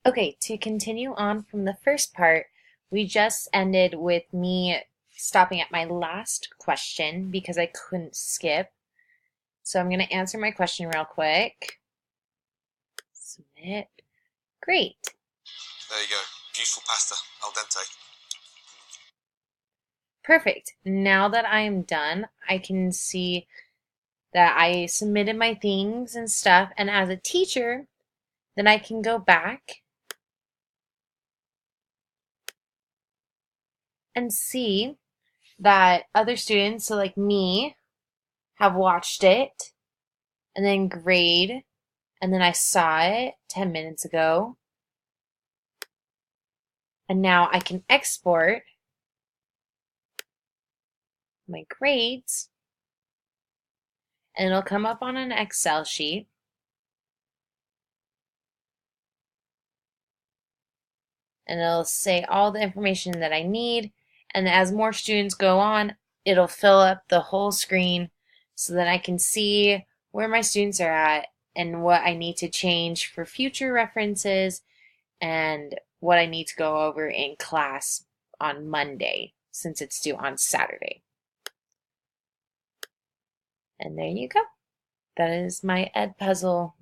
Okay, to continue on from the first part, we just ended with me stopping at my last question because I couldn't skip. So I'm going to answer my question real quick. Submit. Great. There you go. Beautiful pasta, al dente. Perfect. Now that I'm done, I can see that I submitted my things and stuff, and as a teacher, then I can go back and see that other students, so like me, have watched it and then grade, and then I saw it 10 minutes ago, and now I can export my grades, and it'll come up on an Excel sheet. And it'll say all the information that I need, and as more students go on, it'll fill up the whole screen so that I can see where my students are at and what I need to change for future references and what I need to go over in class on Monday since it's due on Saturday. And there you go. That is my EdPuzzle